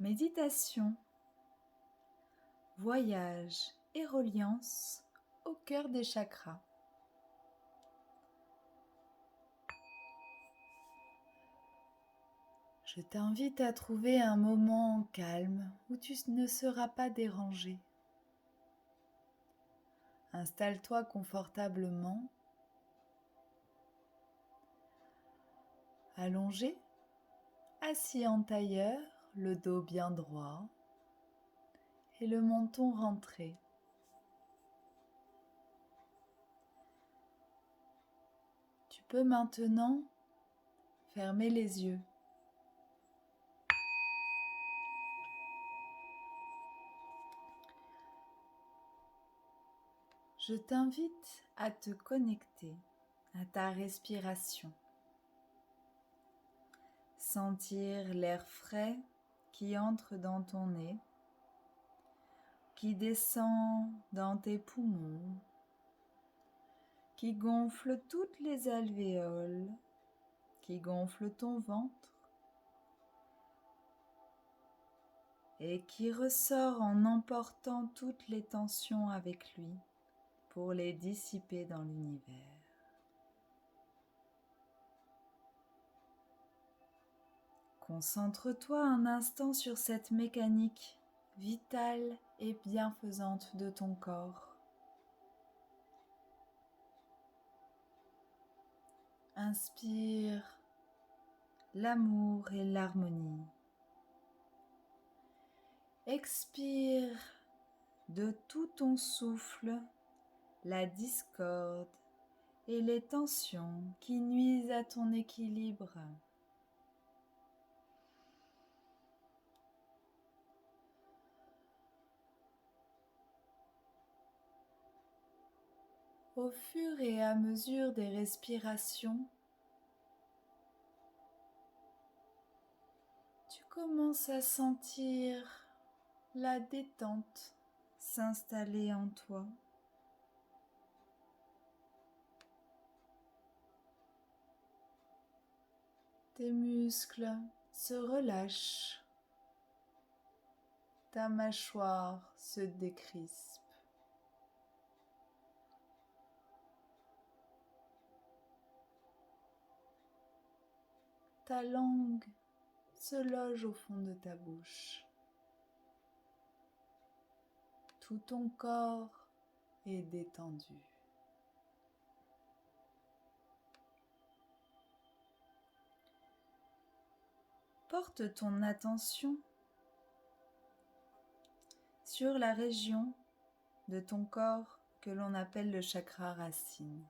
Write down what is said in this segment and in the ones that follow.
Méditation, voyage et reliance au cœur des chakras. Je t'invite à trouver un moment calme où tu ne seras pas dérangé. Installe-toi confortablement, allongé, assis en tailleur, le dos bien droit et le menton rentré. Tu peux maintenant fermer les yeux. Je t'invite à te connecter à ta respiration. Sentir l'air frais qui entre dans ton nez, qui descend dans tes poumons, qui gonfle toutes les alvéoles, qui gonfle ton ventre et qui ressort en emportant toutes les tensions avec lui pour les dissiper dans l'univers. Concentre-toi un instant sur cette mécanique vitale et bienfaisante de ton corps. Inspire l'amour et l'harmonie. Expire de tout ton souffle la discorde et les tensions qui nuisent à ton équilibre. Au fur et à mesure des respirations, tu commences à sentir la détente s'installer en toi. Tes muscles se relâchent, ta mâchoire se décrispe. Ta langue se loge au fond de ta bouche. Tout ton corps est détendu. Porte ton attention sur la région de ton corps que l'on appelle le chakra racine.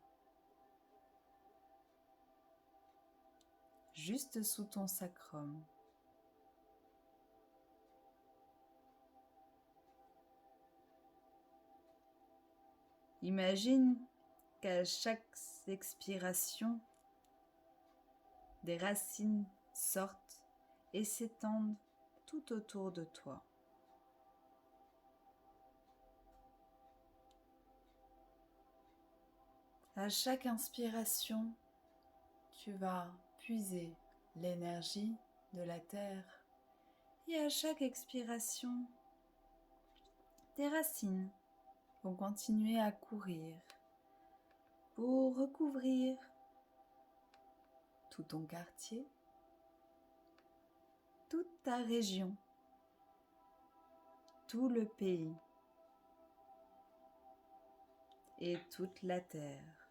Juste sous ton sacrum. Imagine qu'à chaque expiration, des racines sortent et s'étendent tout autour de toi. À chaque inspiration, tu vas puiser l'énergie de la terre et à chaque expiration, tes racines vont continuer à courir pour recouvrir tout ton quartier, toute ta région, tout le pays et toute la terre.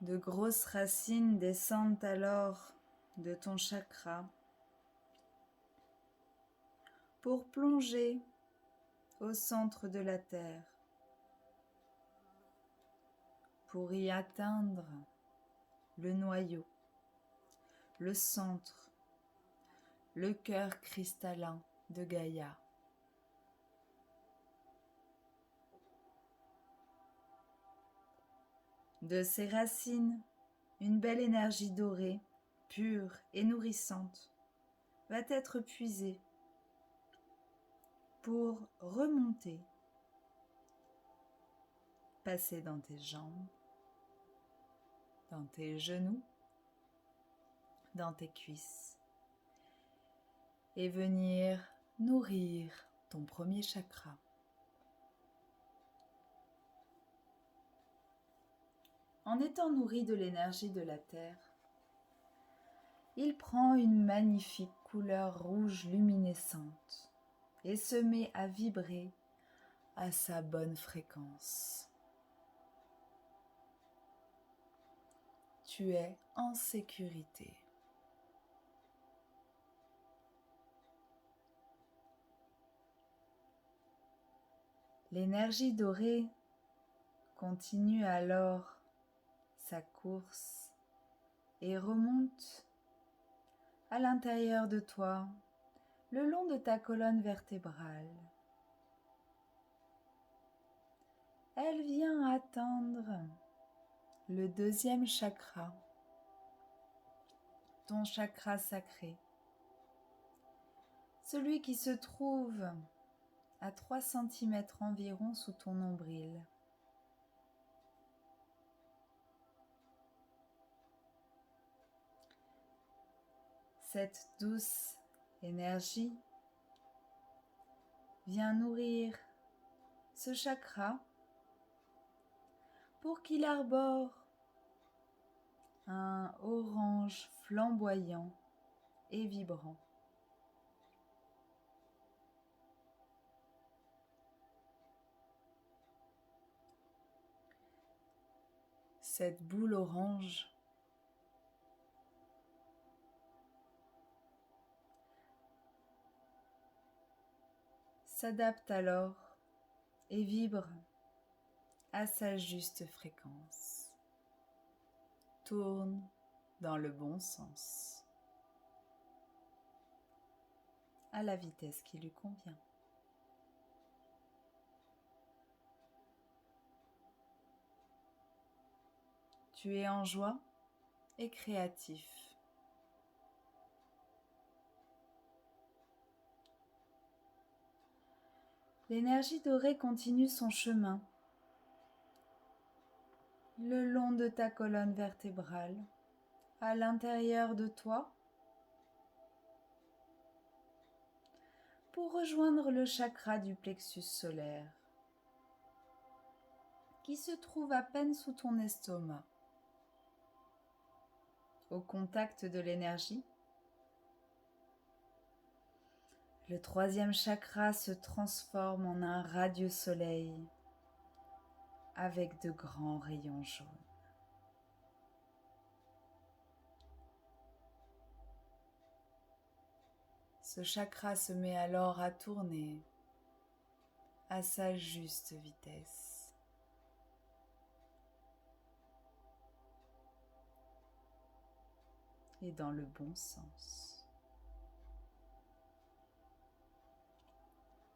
De grosses racines descendent alors de ton chakra pour plonger au centre de la terre, pour y atteindre le noyau, le centre, le cœur cristallin de Gaïa. De ces racines, une belle énergie dorée, pure et nourrissante, va être puisée pour remonter, passer dans tes jambes, dans tes genoux, dans tes cuisses et venir nourrir ton premier chakra. En étant nourri de l'énergie de la terre, il prend une magnifique couleur rouge luminescente et se met à vibrer à sa bonne fréquence. Tu es en sécurité. L'énergie dorée continue alors sa course et remonte à l'intérieur de toi, le long de ta colonne vertébrale. Elle vient atteindre le deuxième chakra, ton chakra sacré, celui qui se trouve à 3 cm environ sous ton nombril. Cette douce énergie vient nourrir ce chakra pour qu'il arbore un orange flamboyant et vibrant. Cette boule orange s'adapte alors et vibre à sa juste fréquence. Tourne dans le bon sens, à la vitesse qui lui convient. Tu es en joie et créatif. L'énergie dorée continue son chemin le long de ta colonne vertébrale, à l'intérieur de toi, pour rejoindre le chakra du plexus solaire, qui se trouve à peine sous ton estomac. Au contact de l'énergie, le troisième chakra se transforme en un radieux soleil avec de grands rayons jaunes. Ce chakra se met alors à tourner à sa juste vitesse. Et dans le bon sens.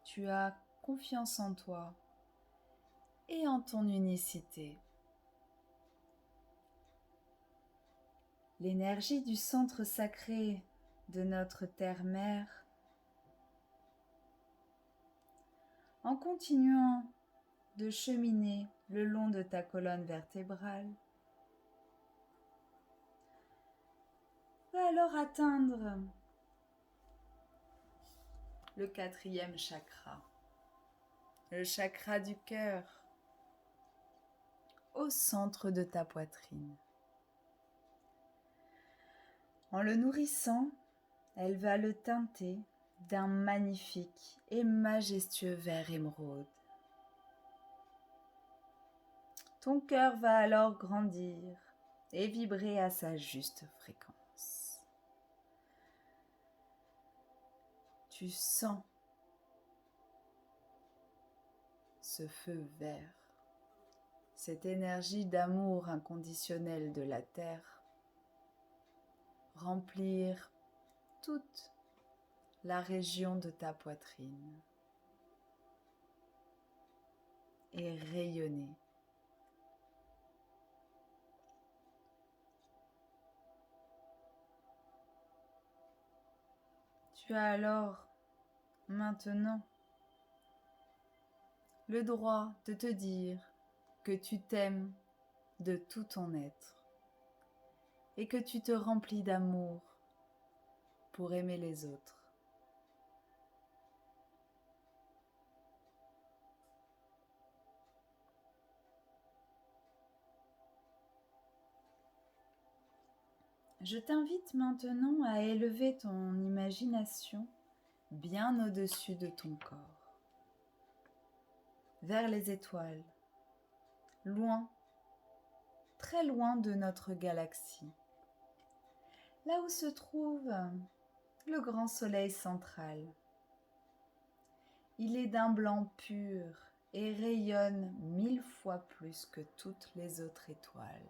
Tu as confiance en toi et en ton unicité. L'énergie du centre sacré de notre terre-mère, en continuant de cheminer le long de ta colonne vertébrale, va alors atteindre le quatrième chakra, le chakra du cœur, au centre de ta poitrine. En le nourrissant, elle va le teinter d'un magnifique et majestueux vert émeraude. Ton cœur va alors grandir et vibrer à sa juste fréquence. Tu sens ce feu vert, cette énergie d'amour inconditionnel de la terre, remplir toute la région de ta poitrine et rayonner. Tu as alors maintenant le droit de te dire que tu t'aimes de tout ton être et que tu te remplis d'amour pour aimer les autres. Je t'invite maintenant à élever ton imagination bien au-dessus de ton corps, vers les étoiles, loin, très loin de notre galaxie, là où se trouve le grand soleil central. Il est d'un blanc pur et rayonne 1000 fois plus que toutes les autres étoiles.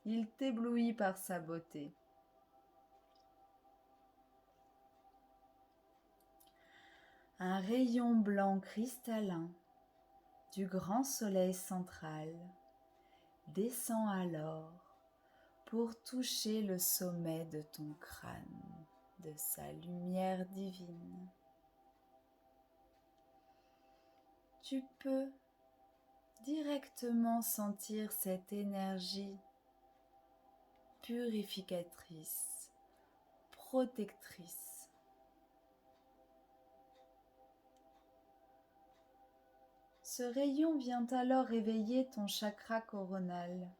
Il t'éblouit par sa beauté. Un rayon blanc cristallin du grand soleil central descend alors pour toucher le sommet de ton crâne de sa lumière divine. Tu peux directement sentir cette énergie purificatrice, protectrice. Ce rayon vient alors réveiller ton chakra coronal.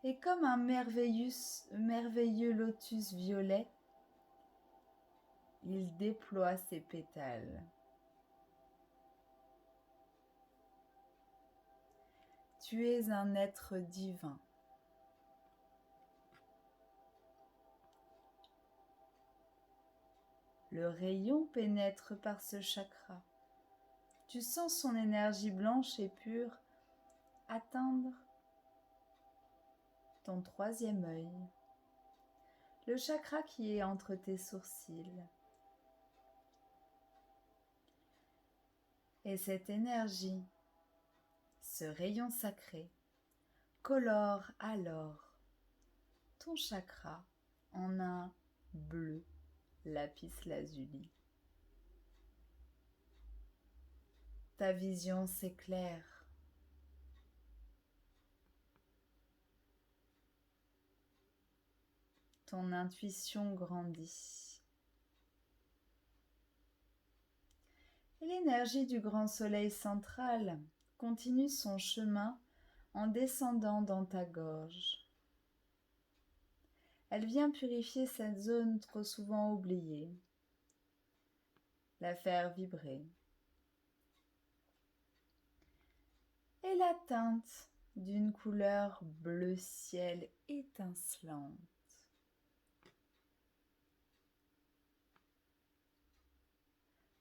Et comme un merveilleux lotus violet, il déploie ses pétales. Tu es un être divin. Le rayon pénètre par ce chakra. Tu sens son énergie blanche et pure atteindre ton troisième œil, le chakra qui est entre tes sourcils. Et cette énergie, ce rayon sacré, colore alors ton chakra en un bleu lapis-lazuli. Ta vision s'éclaire. Ton intuition grandit. Et l'énergie du grand soleil central continue son chemin en descendant dans ta gorge. Elle vient purifier cette zone trop souvent oubliée, la faire vibrer. Et la teinte d'une couleur bleu ciel étincelante.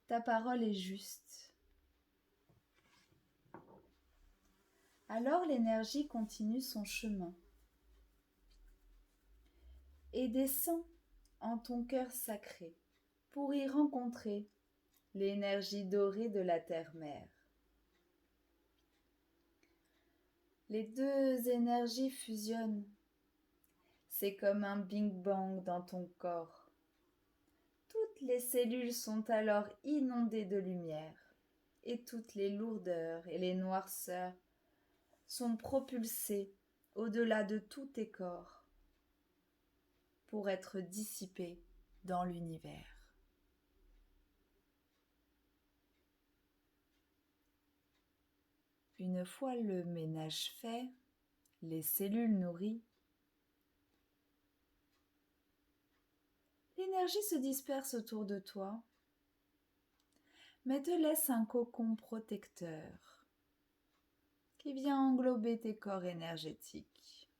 Ta parole est juste. Alors l'énergie continue son chemin et descend en ton cœur sacré pour y rencontrer l'énergie dorée de la terre-mère. Les deux énergies fusionnent. C'est comme un Big Bang dans ton corps. Toutes les cellules sont alors inondées de lumière et toutes les lourdeurs et les noirceurs sont propulsées au-delà de tous tes corps pour être dissipées dans l'univers. Une fois le ménage fait, les cellules nourries, l'énergie se disperse autour de toi, mais te laisse un cocon protecteur qui vient englober tes corps énergétiques.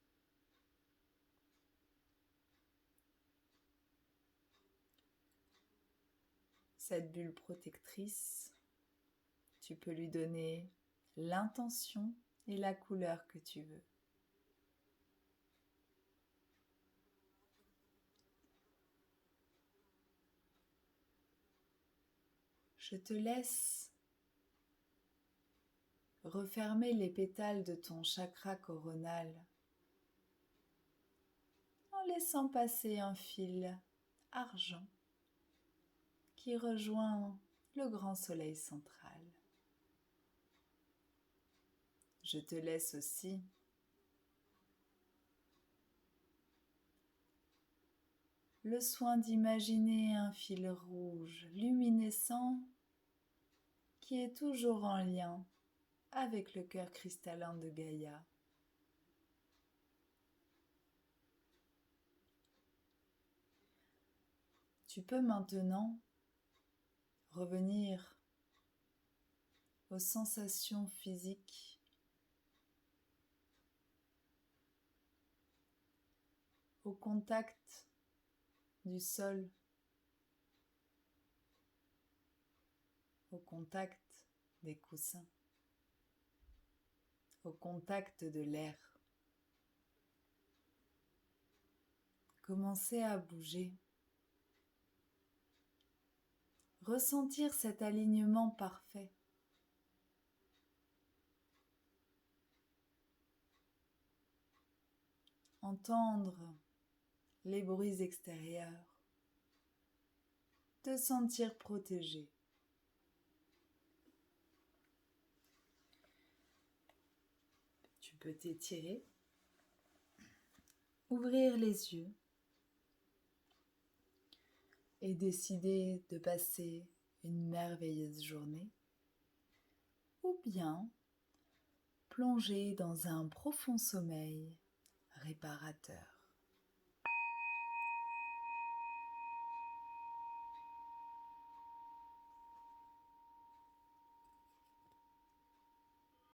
Cette bulle protectrice, tu peux lui donner l'intention et la couleur que tu veux. Je te laisse refermer les pétales de ton chakra coronal laissant passer un fil argent qui rejoint le grand soleil central. Je te laisse aussi le soin d'imaginer un fil rouge luminescent qui est toujours en lien avec le cœur cristallin de Gaïa. Tu peux maintenant revenir aux sensations physiques, au contact du sol, au contact des coussins, au contact de l'air. Commencez à bouger. Ressentir cet alignement parfait. Entendre les bruits extérieurs. Te sentir protégé. Tu peux t'étirer, ouvrir les yeux et décider de passer une merveilleuse journée ou bien plonger dans un profond sommeil réparateur.